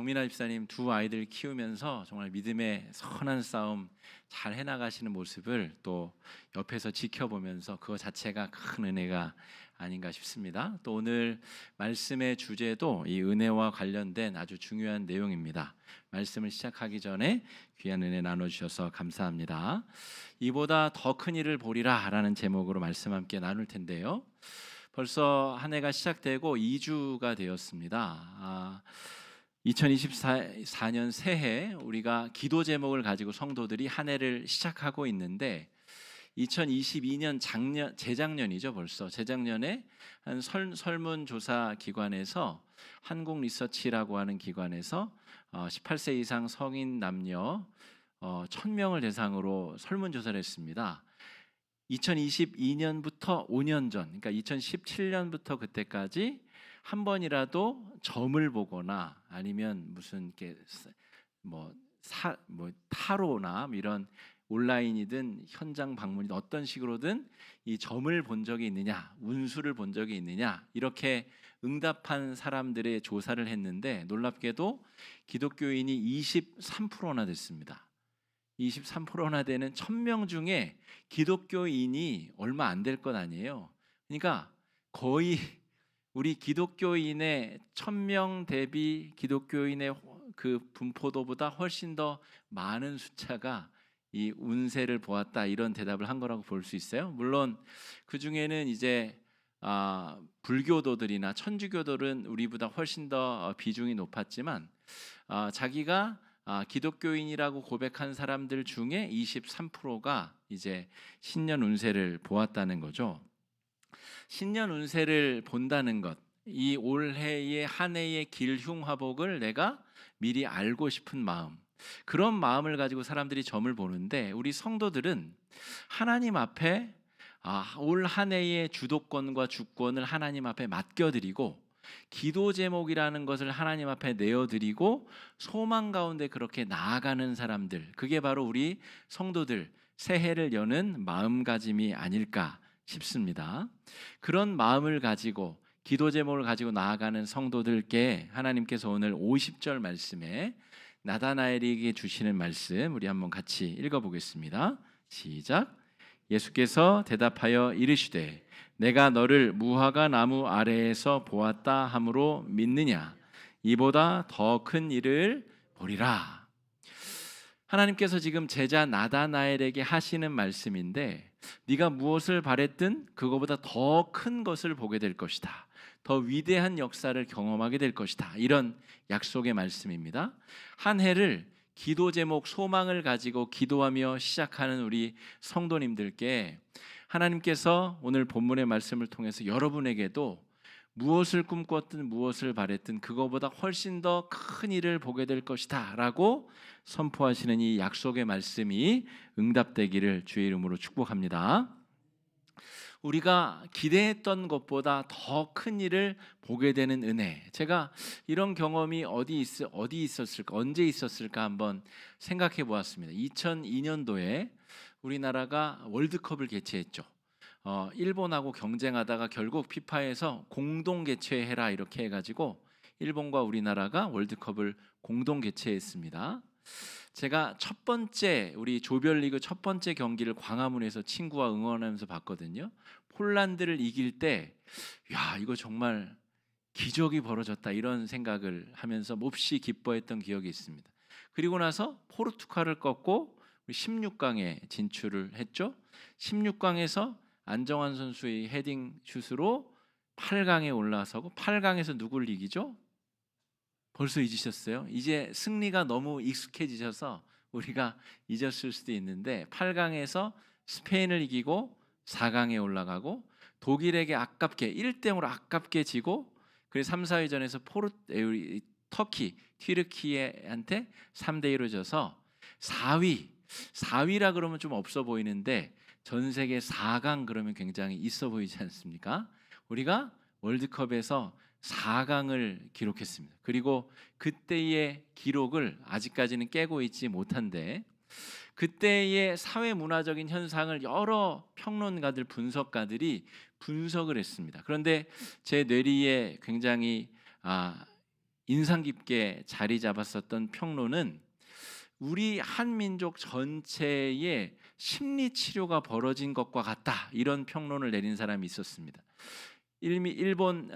정민아 집사님 두 아이들 키우면서 정말 믿음의 선한 싸움 잘 해나가시는 모습을 또 옆에서 지켜보면서 그거 자체가 큰 은혜가 아닌가 싶습니다. 또 오늘 말씀의 주제도 이 은혜와 관련된 아주 중요한 내용입니다. 말씀을 시작하기 전에 귀한 은혜 나눠주셔서 감사합니다. 이보다 더 큰 일을 보리라 라는 제목으로 말씀 함께 나눌 텐데요. 벌써 한 해가 시작되고 2주가 되었습니다. 2024년 새해 우리가 기도 제목을 가지고 성도들이 한 해를 시작하고 있는데 2022년 재작년이죠. 벌써 재작년에 한 설문조사 기관에서 한국리서치라고 하는 기관에서 18세 이상 성인 남녀 1000명을 대상으로 설문조사를 했습니다. 2022년부터 5년 전, 그러니까 2017년부터 그때까지 한 번이라도 점을 보거나 아니면 무슨 이렇게 타로나 이런 온라인이든 현장 방문이든 어떤 식으로든 이 점을 본 적이 있느냐, 운수를 본 적이 있느냐 이렇게 응답한 사람들의 조사를 했는데 놀랍게도 기독교인이 23%나 됐습니다. 23%나 되는 1000명 중에 기독교인이 얼마 안 될 것 아니에요. 그러니까 거의 우리 기독교인의 1000명 대비 기독교인의 그 분포도보다 훨씬 더 많은 숫자가 이 운세를 보았다 이런 대답을 한 거라고 볼 수 있어요. 물론 그 중에는 이제 불교도들이나 천주교들은 우리보다 훨씬 더 비중이 높았지만 자기가 기독교인이라고 고백한 사람들 중에 23%가 이제 신년 운세를 보았다는 거죠. 신년 운세를 본다는 것, 이 올해의 한 해의 길흉화복을 내가 미리 알고 싶은 마음, 그런 마음을 가지고 사람들이 점을 보는데 우리 성도들은 하나님 앞에 올 한 해의 주도권과 주권을 하나님 앞에 맡겨드리고 기도 제목이라는 것을 하나님 앞에 내어드리고 소망 가운데 그렇게 나아가는 사람들, 그게 바로 우리 성도들 새해를 여는 마음가짐이 아닐까 싶습니다. 그런 마음을 가지고 기도 제목을 가지고 나아가는 성도들께 하나님께서 오늘 50절 말씀에 나다나엘에게 주시는 말씀 우리 한번 같이 읽어보겠습니다. 시작. 예수께서 대답하여 이르시되 내가 너를 무화과 나무 아래에서 보았다 함으로 믿느냐? 이보다 더 큰 일을 보리라. 하나님께서 지금 제자 나다나엘에게 하시는 말씀인데 네가 무엇을 바랬든 그거보다 더 큰 것을 보게 될 것이다. 더 위대한 역사를 경험하게 될 것이다. 이런 약속의 말씀입니다. 한 해를 기도 제목 소망을 가지고 기도하며 시작하는 우리 성도님들께 하나님께서 오늘 본문의 말씀을 통해서 여러분에게도 무엇을 꿈꿨든 무엇을 바랬든 그거보다 훨씬 더 큰 일을 보게 될 것이다 라고 선포하시는 이 약속의 말씀이 응답되기를 주의 이름으로 축복합니다. 우리가 기대했던 것보다 더 큰 일을 보게 되는 은혜, 제가 이런 경험이 어디 있었을까, 언제 있었을까 한번 생각해 보았습니다. 2002년도에 우리나라가 월드컵을 개최했죠. 일본하고 경쟁하다가 결국 피파에서 공동 개최해라 이렇게 해가지고 일본과 우리나라가 월드컵을 공동 개최했습니다. 제가 첫 번째 우리 조별리그 첫 번째 경기를 광화문에서 친구와 응원하면서 봤거든요. 폴란드를 이길 때, 야 이거 정말 기적이 벌어졌다 이런 생각을 하면서 몹시 기뻐했던 기억이 있습니다. 그리고 나서 포르투갈을 꺾고 16강에 진출을 했죠. 16강에서 안정환 선수의 헤딩 슛으로 8강에 올라서고 8강에서 누굴 이기죠? 벌써 잊으셨어요? 이제 승리가 너무 익숙해지셔서 우리가 잊었을 수도 있는데 8강에서 스페인을 이기고 4강에 올라가고 독일에게 아깝게 1대0으로 아깝게 지고 그래서 3, 4위전에서 터키 튀르키예한테 3대1로 져서 4위라 그러면 좀 없어 보이는데 전 세계 4강 그러면 굉장히 있어 보이지 않습니까? 우리가 월드컵에서 4강을 기록했습니다. 그리고 그때의 기록을 아직까지는 깨고 있지 못한데 그때의 사회 문화적인 현상을 여러 평론가들, 분석가들이 분석을 했습니다. 그런데 제 뇌리에 굉장히 인상 깊게 자리 잡았었던 평론은 우리 한민족 전체의 심리 치료가 벌어진 것과 같다, 이런 평론을 내린 사람이 있었습니다. 일본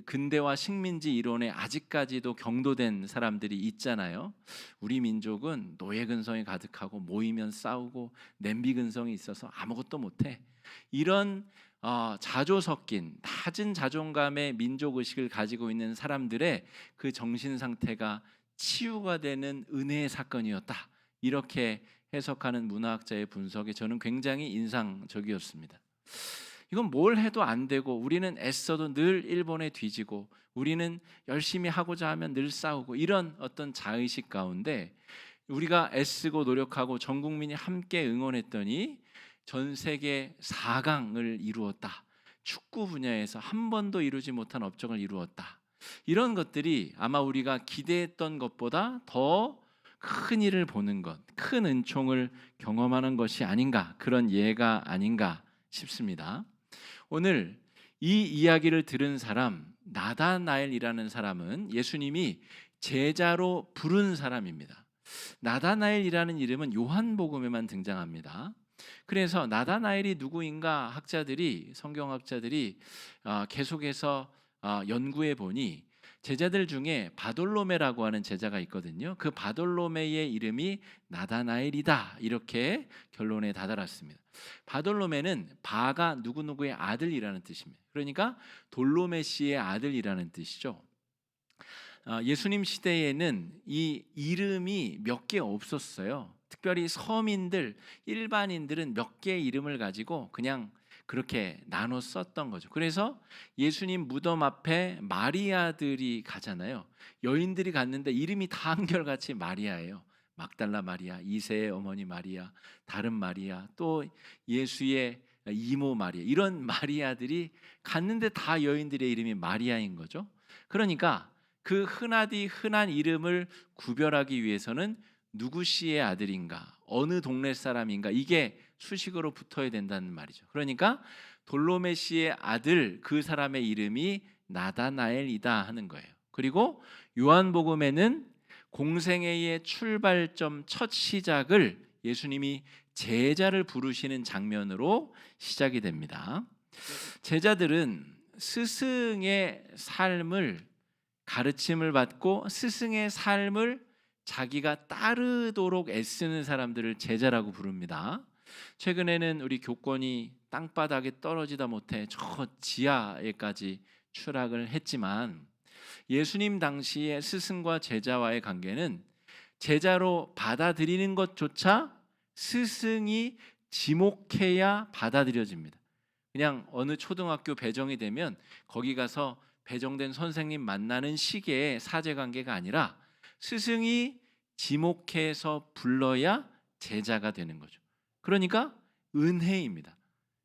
근대화 식민지 이론에 아직까지도 경도된 사람들이 있잖아요. 우리 민족은 노예 근성이 가득하고 모이면 싸우고 냄비 근성이 있어서 아무것도 못해, 이런 자조 섞인 낮은 자존감의 민족 의식을 가지고 있는 사람들의 그 정신 상태가 치유가 되는 은혜의 사건이었다, 이렇게 해석하는 문화학자의 분석이 저는 굉장히 인상적이었습니다. 이건 뭘 해도 안 되고, 우리는 애써도 늘 일본에 뒤지고, 우리는 열심히 하고자 하면 늘 싸우고, 이런 어떤 자의식 가운데 우리가 애쓰고 노력하고 전 국민이 함께 응원했더니 전 세계 4강을 이루었다, 축구 분야에서 한 번도 이루지 못한 업적을 이루었다, 이런 것들이 아마 우리가 기대했던 것보다 더 큰 일을 보는 것, 큰 은총을 경험하는 것이 아닌가, 그런 예가 아닌가 싶습니다. 오늘 이 이야기를 들은 사람, 나다나엘이라는 사람은 예수님이 제자로 부른 사람입니다. 나다나엘이라는 이름은 요한복음에만 등장합니다. 그래서 나다나엘이 누구인가 성경학자들이 계속해서 연구해 보니 제자들 중에 바돌로메라고 하는 제자가 있거든요. 그 바돌로메의 이름이 나다나엘이다, 이렇게 결론에 다다랐습니다. 바돌로메는 바가 누구누구의 아들이라는 뜻입니다. 그러니까 돌로메시의 아들이라는 뜻이죠. 예수님 시대에는 이 이름이 몇 개 없었어요. 특별히 서민들, 일반인들은 몇 개의 이름을 가지고 그냥 그렇게 나눠 썼던 거죠. 그래서 예수님 무덤 앞에 마리아들이 가잖아요. 여인들이 갔는데 이름이 다 한결같이 마리아예요. 막달라 마리아, 이세의 어머니 마리아, 다른 마리아, 또 예수의 이모 마리아, 이런 마리아들이 갔는데 다 여인들의 이름이 마리아인 거죠. 그러니까 그 흔하디 흔한 이름을 구별하기 위해서는 누구 씨의 아들인가, 어느 동네 사람인가, 이게 수식어로 붙어야 된다는 말이죠. 그러니까 돌로메 씨의 아들, 그 사람의 이름이 나다나엘이다 하는 거예요. 그리고 요한복음에는 공생애의 출발점, 첫 시작을 예수님이 제자를 부르시는 장면으로 시작이 됩니다. 제자들은 스승의 삶을, 가르침을 받고 스승의 삶을 자기가 따르도록 애쓰는 사람들을 제자라고 부릅니다. 최근에는 우리 교권이 땅바닥에 떨어지다 못해 저 지하에까지 추락을 했지만, 예수님 당시의 스승과 제자와의 관계는 제자로 받아들이는 것조차 스승이 지목해야 받아들여집니다. 그냥 어느 초등학교 배정이 되면 거기 가서 배정된 선생님 만나는 식의 사제관계가 아니라 스승이 지목해서 불러야 제자가 되는 거죠. 그러니까 은혜입니다.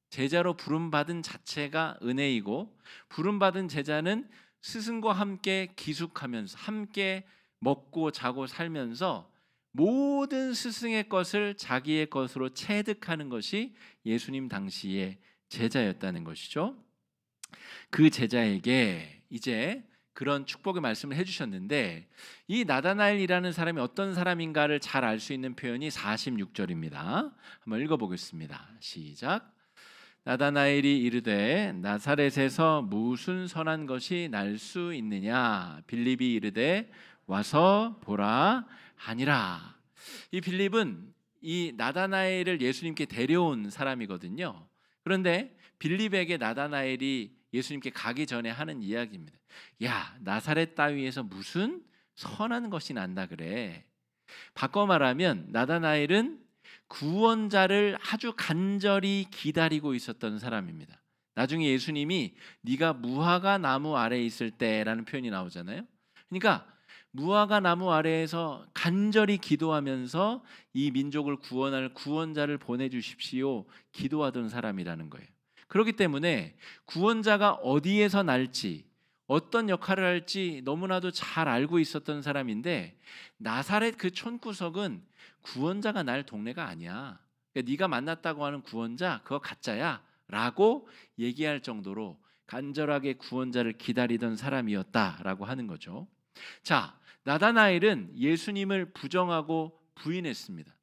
제자로 부름받은 자체가 은혜이고, 부름받은 제자는 스승과 함께 기숙하면서 함께 먹고 자고 살면서 모든 스승의 것을 자기의 것으로 체득하는 것이 예수님 당시의 제자였다는 것이죠. 그 제자에게 이제 그런 축복의 말씀을 해주셨는데, 이 나다나엘이라는 사람이 어떤 사람인가를 잘 알 수 있는 표현이 46절입니다. 한번 읽어보겠습니다. 시작. 나다나엘이 이르되 나사렛에서 무슨 선한 것이 날 수 있느냐, 빌립이 이르되 와서 보라 하니라. 이 빌립은 이 나다나엘을 예수님께 데려온 사람이거든요. 그런데 빌립에게 나다나엘이 예수님께 가기 전에 하는 이야기입니다. 야, 나사렛 따위에서 무슨 선한 것이 난다 그래. 바꿔 말하면 나다나엘은 구원자를 아주 간절히 기다리고 있었던 사람입니다. 나중에 예수님이 네가 무화과 나무 아래에 있을 때라는 표현이 나오잖아요. 그러니까 무화과 나무 아래에서 간절히 기도하면서 이 민족을 구원할 구원자를 보내주십시오 기도하던 사람이라는 거예요. 그렇기 때문에 구원자가 어디에서 날지, 어떤 역할을 할지 너무나도 잘 알고 있었던 사람인데, 나사렛 그 촌구석은 구원자가 날 동네가 아니야. 그러니까 네가 만났다고 하는 구원자 그거 가짜야 라고 얘기할 정도로 간절하게 구원자를 기다리던 사람이었다라고 하는 거죠. 자, 나다나엘은 예수님을 부정하고 부인했습니다.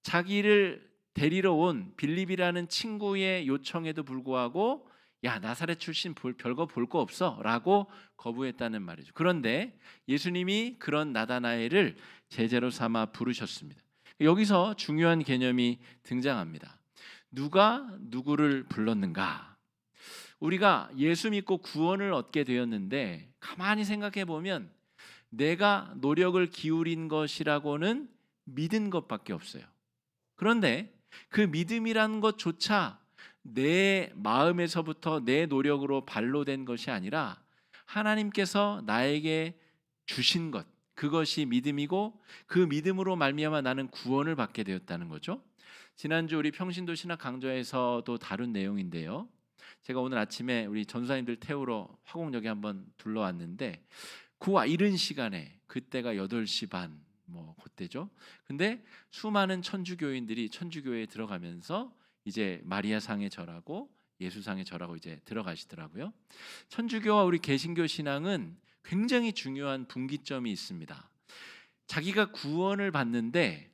자기를 데리러 온 빌립이라는 친구의 요청에도 불구하고 야, 나사렛 출신 별거 볼 거 없어 라고 거부했다는 말이죠. 그런데 예수님이 그런 나다나엘을 제자로 삼아 부르셨습니다. 여기서 중요한 개념이 등장합니다. 누가 누구를 불렀는가? 우리가 예수 믿고 구원을 얻게 되었는데 가만히 생각해 보면 내가 노력을 기울인 것이라고는 믿은 것밖에 없어요. 그런데 그 믿음이라는 것조차 내 마음에서부터 내 노력으로 발로된 것이 아니라 하나님께서 나에게 주신 것, 그것이 믿음이고 그 믿음으로 말미암아 나는 구원을 받게 되었다는 거죠. 지난주 우리 평신도 신학 강좌에서도 다룬 내용인데요. 제가 오늘 아침에 우리 전사님들 태우러 화곡역에 한번 둘러왔는데 그 이른 시간에 그때가 8시 반 그때죠. 근데 수많은 천주교인들이 천주교회에 들어가면서 이제 마리아상에 절하고 예수상에 절하고 이제 들어가시더라고요. 천주교와 우리 개신교 신앙은 굉장히 중요한 분기점이 있습니다. 자기가 구원을 받는데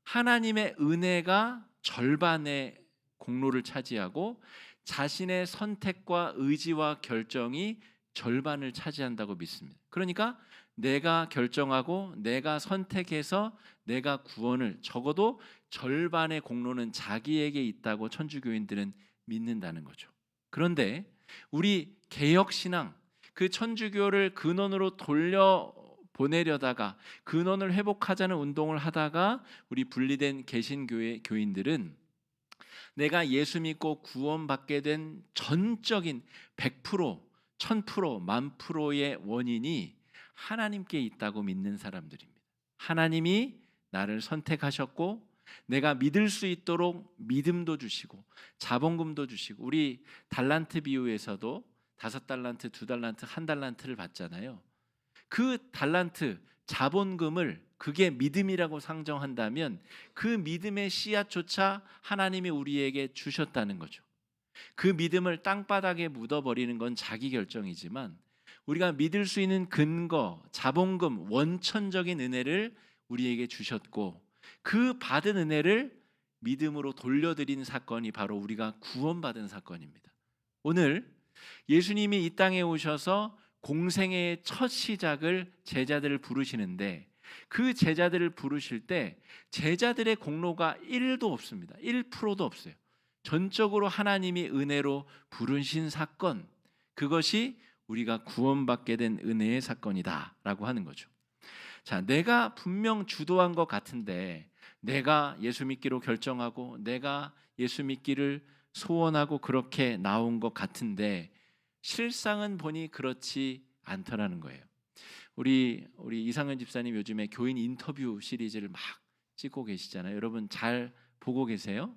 하나님의 은혜가 절반의 공로를 차지하고 자신의 선택과 의지와 결정이 절반을 차지한다고 믿습니다. 그러니까 내가 결정하고 내가 선택해서 내가 구원을 적어도 절반의 공로는 자기에게 있다고 천주교인들은 믿는다는 거죠. 그런데 우리 개혁신앙, 그 천주교를 근원으로 돌려 보내려다가 근원을 회복하자는 운동을 하다가 우리 분리된 개신교회 교인들은 내가 예수 믿고 구원받게 된 전적인 100%, 1000%, 10,000%의 원인이 하나님께 있다고 믿는 사람들입니다. 하나님이 나를 선택하셨고 내가 믿을 수 있도록 믿음도 주시고 자본금도 주시고 우리 달란트 비유에서도 5달란트, 2달란트, 1달란트를 받잖아요. 그 달란트 자본금을 그게 믿음이라고 상정한다면 그 믿음의 씨앗조차 하나님이 우리에게 주셨다는 거죠. 그 믿음을 땅바닥에 묻어버리는 건 자기 결정이지만 우리가 믿을 수 있는 근거, 자본금, 원천적인 은혜를 우리에게 주셨고 그 받은 은혜를 믿음으로 돌려드린 사건이 바로 우리가 구원받은 사건입니다. 오늘 예수님이 이 땅에 오셔서 공생애의 첫 시작을 제자들을 부르시는데 그 제자들을 부르실 때 제자들의 공로가 1도 없습니다. 1%도 없어요. 전적으로 하나님이 은혜로 부르신 사건, 그것이 우리가 구원받게 된 은혜의 사건이다라고 하는 거죠. 자, 내가 분명 주도한 것 같은데 내가 예수 믿기로 결정하고 내가 예수 믿기를 소원하고 그렇게 나온 것 같은데 실상은 보니 그렇지 않더라는 거예요. 우리 이상현 집사님 요즘에 교인 인터뷰 시리즈를 막 찍고 계시잖아요. 여러분 잘 보고 계세요?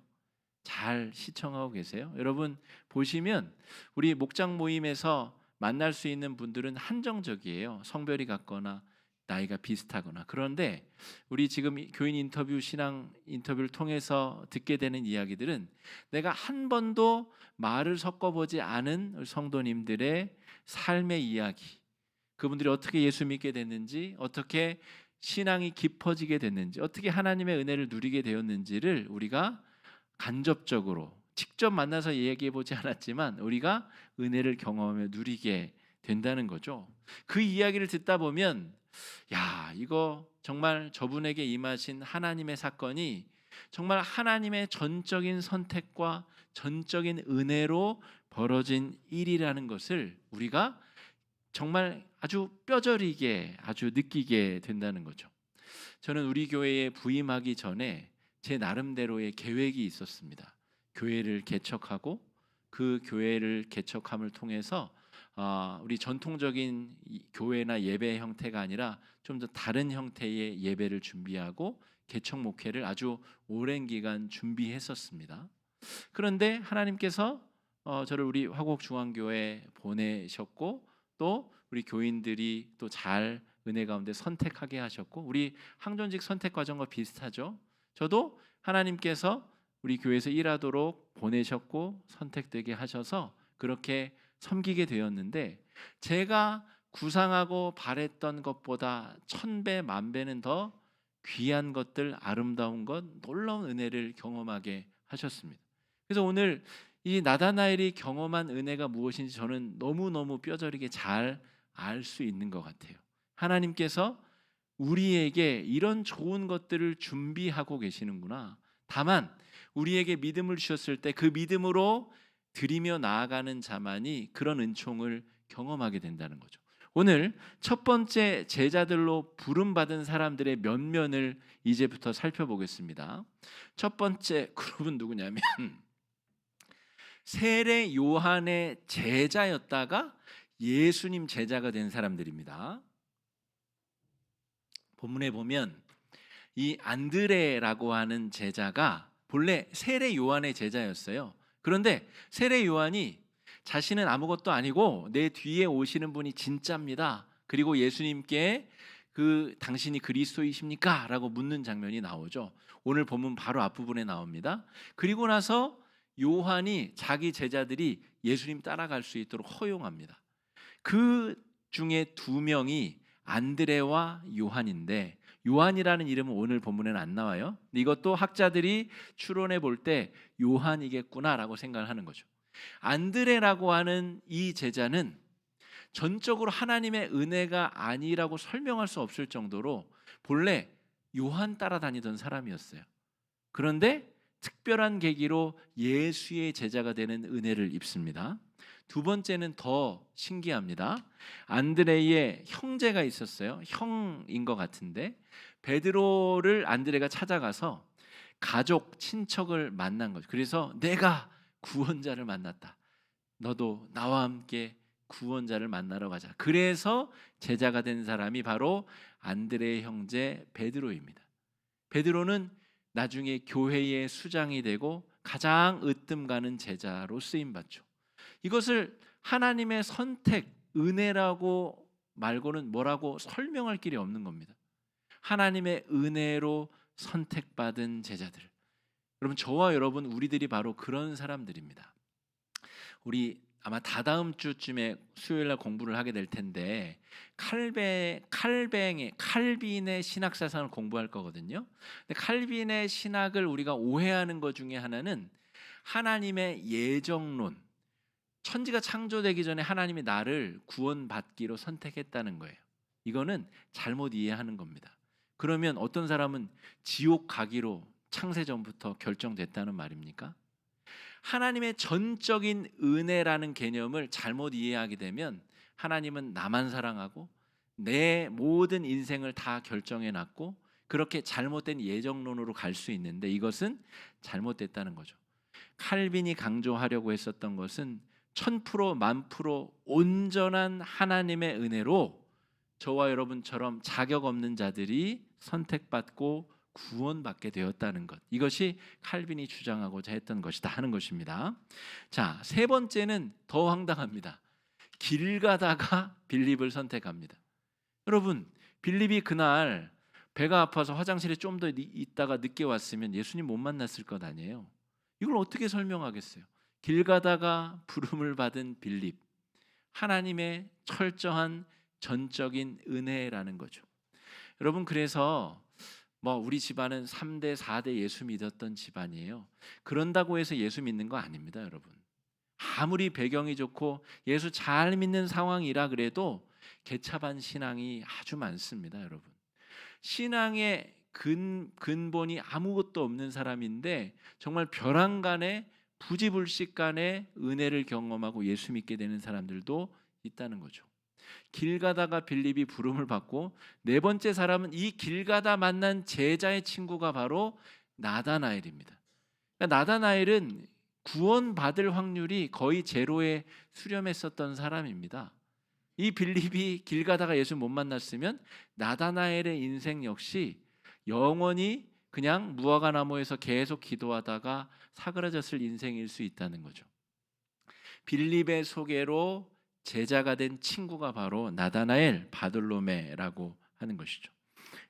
잘 시청하고 계세요? 여러분 보시면 우리 목장 모임에서 만날 수 있는 분들은 한정적이에요. 성별이 같거나 나이가 비슷하거나. 그런데 우리 지금 교인 인터뷰, 신앙 인터뷰를 통해서 듣게 되는 이야기들은 내가 한 번도 말을 섞어보지 않은 성도님들의 삶의 이야기, 그분들이 어떻게 예수 믿게 됐는지, 어떻게 신앙이 깊어지게 됐는지, 어떻게 하나님의 은혜를 누리게 되었는지를 우리가 간접적으로 직접 만나서 얘기해 보지 않았지만 우리가 은혜를 경험하며 누리게 된다는 거죠. 그 이야기를 듣다 보면 야, 이거 정말 저분에게 임하신 하나님의 사건이 정말 하나님의 전적인 선택과 전적인 은혜로 벌어진 일이라는 것을 우리가 정말 아주 뼈저리게 아주 느끼게 된다는 거죠. 저는 우리 교회에 부임하기 전에 제 나름대로의 계획이 있었습니다. 교회를 개척하고 그 교회를 개척함을 통해서 우리 전통적인 교회나 예배 형태가 아니라 좀 더 다른 형태의 예배를 준비하고 개척 목회를 아주 오랜 기간 준비했었습니다. 그런데 하나님께서 저를 우리 화곡중앙교회에 보내셨고 또 우리 교인들이 또 잘 은혜 가운데 선택하게 하셨고 우리 항존직 선택 과정과 비슷하죠. 저도 하나님께서 우리 교회에서 일하도록 보내셨고 선택되게 하셔서 그렇게 섬기게 되었는데 제가 구상하고 바랬던 것보다 1000배, 10,000배는 더 귀한 것들, 아름다운 것, 놀라운 은혜를 경험하게 하셨습니다. 그래서 오늘 이 나다나엘이 경험한 은혜가 무엇인지 저는 너무너무 뼈저리게 잘 알 수 있는 것 같아요. 하나님께서 우리에게 이런 좋은 것들을 준비하고 계시는구나. 다만 우리에게 믿음을 주셨을 때 그 믿음으로 드리며 나아가는 자만이 그런 은총을 경험하게 된다는 거죠. 오늘 첫 번째 제자들로 부름받은 사람들의 면면을 이제부터 살펴보겠습니다. 첫 번째 그룹은 누구냐면 세례 요한의 제자였다가 예수님 제자가 된 사람들입니다. 본문에 보면 이 안드레라고 하는 제자가 본래 세례 요한의 제자였어요. 그런데 세례 요한이 자신은 아무것도 아니고 내 뒤에 오시는 분이 진짜입니다. 그리고 예수님께 당신이 그리스도이십니까? 라고 묻는 장면이 나오죠. 오늘 본문 바로 앞부분에 나옵니다. 그리고 나서 요한이 자기 제자들이 예수님 따라갈 수 있도록 허용합니다. 그 중에 2명이 안드레와 요한인데, 요한이라는 이름은 오늘 본문에는 안 나와요. 이것도 학자들이 추론해 볼 때 요한이겠구나라고 생각을 하는 거죠. 안드레라고 하는 이 제자는 전적으로 하나님의 은혜가 아니라고 설명할 수 없을 정도로 본래 요한 따라다니던 사람이었어요. 그런데 특별한 계기로 예수의 제자가 되는 은혜를 입습니다. 두 번째는 더 신기합니다. 안드레의 형제가 있었어요. 형인 것 같은데 베드로를 안드레가 찾아가서 가족, 친척을 만난 거죠. 그래서 내가 구원자를 만났다. 너도 나와 함께 구원자를 만나러 가자. 그래서 제자가 된 사람이 바로 안드레의 형제 베드로입니다. 베드로는 나중에 교회의 수장이 되고 가장 으뜸 가는 제자로 쓰임 받죠. 이것을 하나님의 선택, 은혜라고 말고는 뭐라고 설명할 길이 없는 겁니다. 하나님의 은혜로 선택받은 제자들. 여러분, 저와 여러분 우리들이 바로 그런 사람들입니다. 우리 아마 다다음 주쯤에 수요일 날 공부를 하게 될 텐데 칼빈의 신학 사상을 공부할 거거든요. 근데 칼빈의 신학을 우리가 오해하는 것 중에 하나는 하나님의 예정론, 천지가 창조되기 전에 하나님이 나를 구원받기로 선택했다는 거예요. 이거는 잘못 이해하는 겁니다. 그러면 어떤 사람은 지옥 가기로 창세전부터 결정됐다는 말입니까? 하나님의 전적인 은혜라는 개념을 잘못 이해하게 되면 하나님은 나만 사랑하고 내 모든 인생을 다 결정해 놨고 그렇게 잘못된 예정론으로 갈 수 있는데 이것은 잘못됐다는 거죠. 칼빈이 강조하려고 했었던 것은 1000% 10,000% 온전한 하나님의 은혜로 저와 여러분처럼 자격 없는 자들이 선택받고 구원받게 되었다는 것, 이것이 칼빈이 주장하고자 했던 것이다 하는 것입니다. 자, 세 번째는 더 황당합니다. 길 가다가 빌립을 선택합니다. 여러분, 빌립이 그날 배가 아파서 화장실에 좀 더 있다가 늦게 왔으면 예수님 못 만났을 것 아니에요. 이걸 어떻게 설명하겠어요? 길 가다가 부름을 받은 빌립, 하나님의 철저한 전적인 은혜라는 거죠. 여러분, 그래서 우리 집안은 3대 4대 예수 믿었던 집안이에요. 그런다고 해서 예수 믿는 거 아닙니다, 여러분. 아무리 배경이 좋고 예수 잘 믿는 상황이라 그래도 개차반 신앙이 아주 많습니다, 여러분. 신앙의 근본이 아무것도 없는 사람인데 정말 벼랑간에 부지불식간에 은혜를 경험하고 예수 믿게 되는 사람들도 있다는 거죠. 길 가다가 빌립이 부름을 받고 네 번째 사람은 이 길 가다 만난 제자의 친구가 바로 나다나엘입니다. 그러니까 나다나엘은 구원받을 확률이 거의 제로에 수렴했었던 사람입니다. 이 빌립이 길 가다가 예수 못 만났으면 나다나엘의 인생 역시 영원히 그냥 무화과 나무에서 계속 기도하다가 사그라졌을 인생일 수 있다는 거죠. 빌립의 소개로 제자가 된 친구가 바로 나다나엘, 바돌로메라고 하는 것이죠.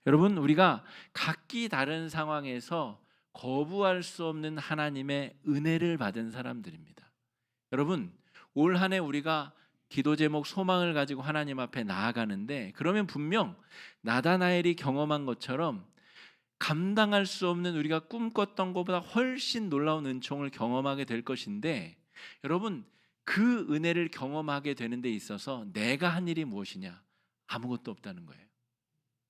여러분, 우리가 각기 다른 상황에서 거부할 수 없는 하나님의 은혜를 받은 사람들입니다. 여러분, 올 한 해 우리가 기도 제목, 소망을 가지고 하나님 앞에 나아가는데, 그러면 분명 나다나엘이 경험한 것처럼 감당할 수 없는, 우리가 꿈꿨던 것보다 훨씬 놀라운 은총을 경험하게 될 것인데, 여러분, 그 은혜를 경험하게 되는 데 있어서 내가 한 일이 무엇이냐? 아무것도 없다는 거예요.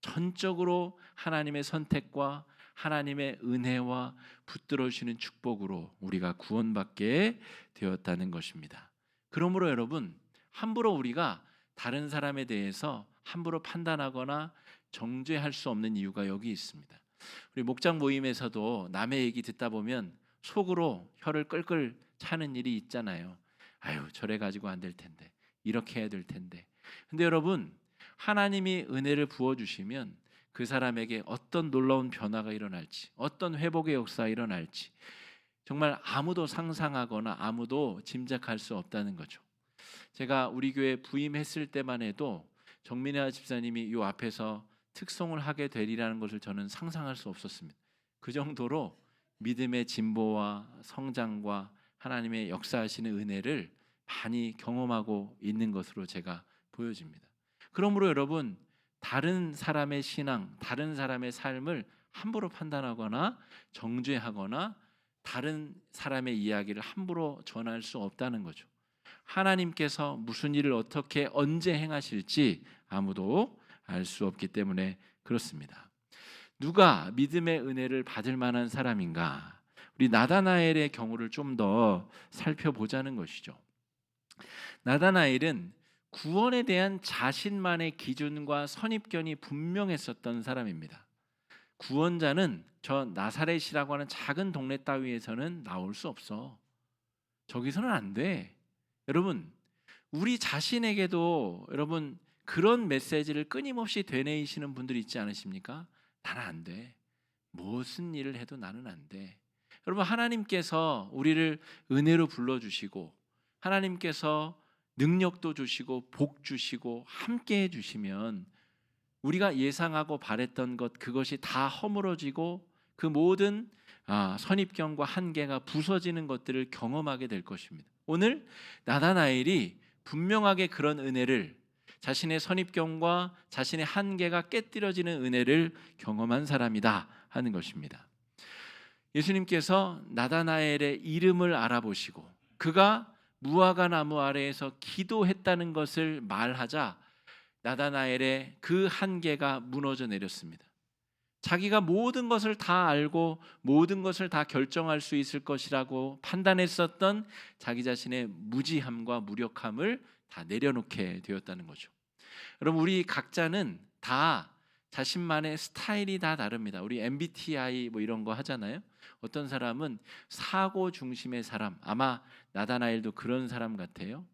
전적으로 하나님의 선택과 하나님의 은혜와 붙들어 주시는 축복으로 우리가 구원받게 되었다는 것입니다. 그러므로 여러분, 함부로 우리가 다른 사람에 대해서 함부로 판단하거나 정죄할 수 없는 이유가 여기 있습니다. 우리 목장 모임에서도 남의 얘기 듣다 보면 속으로 혀를 끌끌 차는 일이 있잖아요. 아유, 저래 가지고 안 될 텐데, 이렇게 해야 될 텐데. 근데 여러분, 하나님이 은혜를 부어주시면 그 사람에게 어떤 놀라운 변화가 일어날지, 어떤 회복의 역사가 일어날지 정말 아무도 상상하거나 아무도 짐작할 수 없다는 거죠. 제가 우리 교회 부임했을 때만 해도 정민아 집사님이 이 앞에서 특송을 하게 되리라는 것을 저는 상상할 수 없었습니다. 그 정도로 믿음의 진보와 성장과 하나님의 역사하시는 은혜를 많이 경험하고 있는 것으로 제가 보여집니다. 그러므로 여러분, 다른 사람의 신앙, 다른 사람의 삶을 함부로 판단하거나 정죄하거나 다른 사람의 이야기를 함부로 전할 수 없다는 거죠. 하나님께서 무슨 일을 어떻게 언제 행하실지 아무도 알 수 없기 때문에 그렇습니다. 누가 믿음의 은혜를 받을 만한 사람인가? 우리 나다나엘의 경우를 좀 더 살펴보자는 것이죠. 나다나엘은 구원에 대한 자신만의 기준과 선입견이 분명했었던 사람입니다. 구원자는 저 나사렛이라고 하는 작은 동네 따위에서는 나올 수 없어. 저기서는 안 돼. 여러분, 우리 자신에게도 여러분 그런 메시지를 끊임없이 되뇌이시는 분들이 있지 않으십니까? 나는 안 돼. 무슨 일을 해도 나는 안 돼. 여러분, 하나님께서 우리를 은혜로 불러주시고 하나님께서 능력도 주시고 복 주시고 함께 해주시면 우리가 예상하고 바랬던 것, 그것이 다 허물어지고 그 모든 선입견과 한계가 부서지는 것들을 경험하게 될 것입니다. 오늘 나다나엘이 분명하게 그런 은혜를, 자신의 선입견과 자신의 한계가 깨뜨려지는 은혜를 경험한 사람이다 하는 것입니다. 예수님께서 나다나엘의 이름을 알아보시고 그가 무화과 나무 아래에서 기도했다는 것을 말하자 나다나엘의 그 한계가 무너져 내렸습니다. 자기가 모든 것을 다 알고 모든 것을 다 결정할 수 있을 것이라고 판단했었던 자기 자신의 무지함과 무력함을 다 내려놓게 되었다는 거죠. 여러분, 우리 각자는 다 자신만의 스타일이 다 다릅니다. 우리 MBTI 뭐 이런 거 하잖아요. 어떤 사람은 사고 중심의 사람, 아마 나다나엘도 그런 사람 같아요.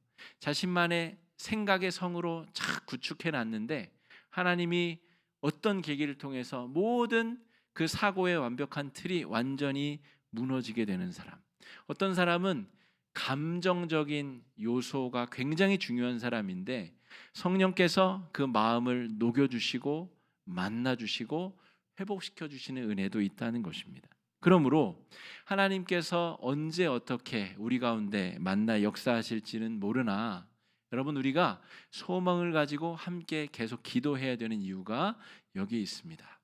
자신만의 생각의 성으로 착 구축해 놨는데 하나님이 어떤 계기를 통해서 모든 그 사고의 완벽한 틀이 완전히 무너지게 되는 사람. 어떤 사람은 감정적인 요소가 굉장히 중요한 사람인데 성령께서 그 마음을 녹여주시고 만나주시고 회복시켜주시는 은혜도 있다는 것입니다. 그러므로 하나님께서 언제 어떻게 우리 가운데 만나 역사하실지는 모르나 여러분, 우리가 소망을 가지고 함께 계속 기도해야 되는 이유가 여기 있습니다.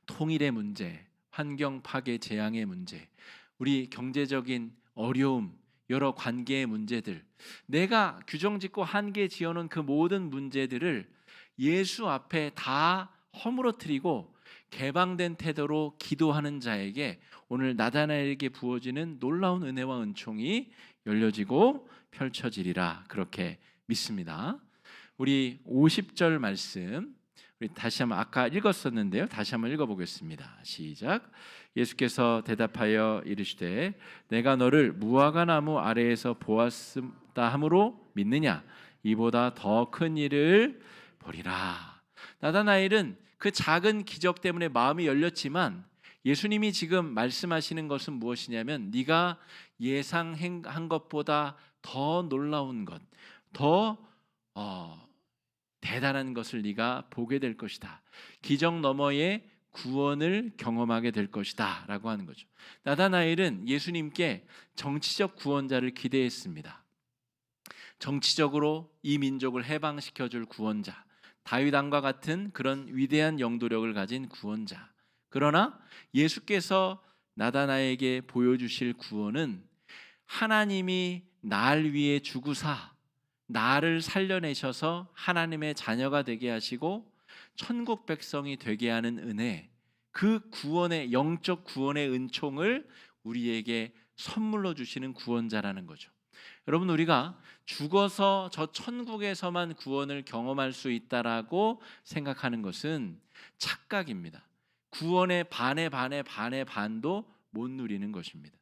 통일의 문제, 환경 파괴 재앙의 문제, 우리 경제적인 어려움, 여러 관계의 문제들, 내가 규정짓고 한계 지어놓은 그 모든 문제들을 예수 앞에 다 허물어뜨리고 개방된 태도로 기도하는 자에게 오늘 나다나엘에게 부어지는 놀라운 은혜와 은총이 열려지고 펼쳐지리라, 그렇게 믿습니다. 우리 50절 말씀 우리 다시 한번 아까 읽었었는데요. 다시 한번 읽어보겠습니다. 시작. 예수께서 대답하여 이르시되 내가 너를 무화과 나무 아래에서 보았다 함으로 믿느냐? 이보다 더 큰 일을 보리라. 나다나엘은 그 작은 기적 때문에 마음이 열렸지만 예수님이 지금 말씀하시는 것은 무엇이냐면 네가 예상한 것보다 더 놀라운 것, 더 대단한 것을 네가 보게 될 것이다. 기적 너머의 구원을 경험하게 될 것이다 라고 하는 거죠. 나다나엘은 예수님께 정치적 구원자를 기대했습니다. 정치적으로 이 민족을 해방시켜줄 구원자, 다윗 왕과 같은 그런 위대한 영도력을 가진 구원자. 그러나 예수께서 나다나에게 보여주실 구원은 하나님이 날 위해 죽으사 나를 살려내셔서 하나님의 자녀가 되게 하시고 천국 백성이 되게 하는 은혜, 그 구원의 영적 구원의 은총을 우리에게 선물로 주시는 구원자라는 거죠. 여러분, 우리가 죽어서 저 천국에서만 구원을 경험할 수 있다라고 생각하는 것은 착각입니다. 구원의 반의 반도 못 누리는 것입니다.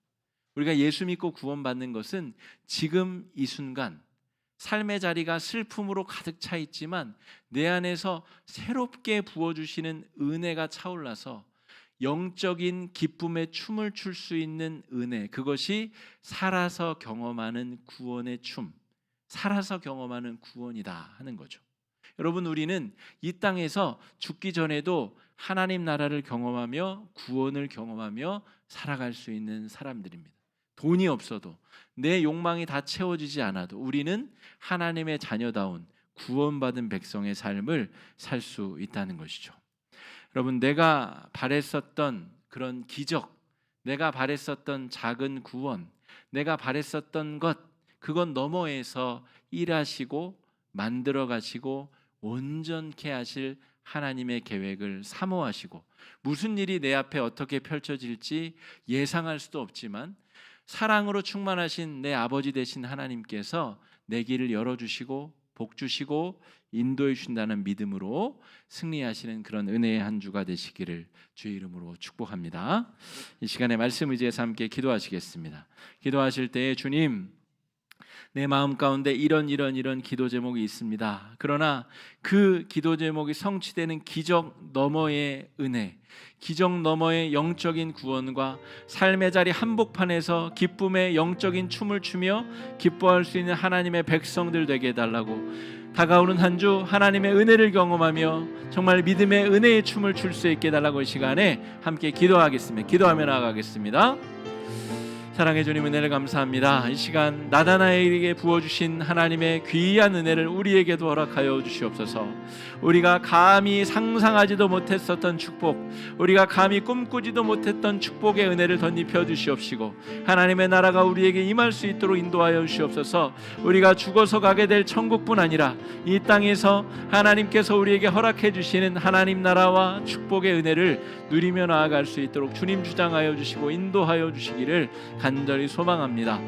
우리가 예수 믿고 구원받는 것은 지금 이 순간 삶의 자리가 슬픔으로 가득 차 있지만 내 안에서 새롭게 부어주시는 은혜가 차올라서 영적인 기쁨의 춤을 출 수 있는 은혜, 그것이 살아서 경험하는 구원의 춤, 살아서 경험하는 구원이다 하는 거죠. 여러분, 우리는 이 땅에서 죽기 전에도 하나님 나라를 경험하며 구원을 경험하며 살아갈 수 있는 사람들입니다. 돈이 없어도 내 욕망이 다 채워지지 않아도 우리는 하나님의 자녀다운 구원받은 백성의 삶을 살 수 있다는 것이죠. 여러분, 내가 바랬었던 그런 기적, 내가 바랬었던 작은 구원, 내가 바랬었던 것, 그건 너머에서 일하시고 만들어 가시고 온전케 하실 하나님의 계획을 사모하시고 무슨 일이 내 앞에 어떻게 펼쳐질지 예상할 수도 없지만 사랑으로 충만하신 내 아버지 되신 하나님께서 내 길을 열어주시고 복 주시고 인도해 주신다는 믿음으로 승리하시는 그런 은혜의 한 주가 되시기를 주의 이름으로 축복합니다. 이 시간에 말씀 의지해서 함께 기도하시겠습니다. 기도하실 때에 주님, 내 마음 가운데 이런 기도 제목이 있습니다. 그러나 그 기도 제목이 성취되는 기적 너머의 은혜, 기적 너머의 영적인 구원과 삶의 자리 한복판에서 기쁨의 영적인 춤을 추며 기뻐할 수 있는 하나님의 백성들 되게 해달라고, 다가오는 한 주 하나님의 은혜를 경험하며 정말 믿음의 은혜의 춤을 출 수 있게 해달라고 이 시간에 함께 기도하겠습니다. 기도하며 나아가겠습니다. 사랑해 주님, 은혜를 감사합니다. 이 시간 나다나에게 부어주신 하나님의 귀한 은혜를 우리에게도 허락하여 주시옵소서. 우리가 감히 상상하지도 못했었던 축복, 우리가 감히 꿈꾸지도 못했던 축복의 은혜를 덧입혀 주시옵시고 하나님의 나라가 우리에게 임할 수 있도록 인도하여 주시옵소서. 우리가 죽어서 가게 될 천국뿐 아니라 이 땅에서 하나님께서 우리에게 허락해 주시는 하나님 나라와 축복의 은혜를 누리며 나아갈 수 있도록 주님 주장하여 주시고 인도하여 주시기를 간절히 소망합니다.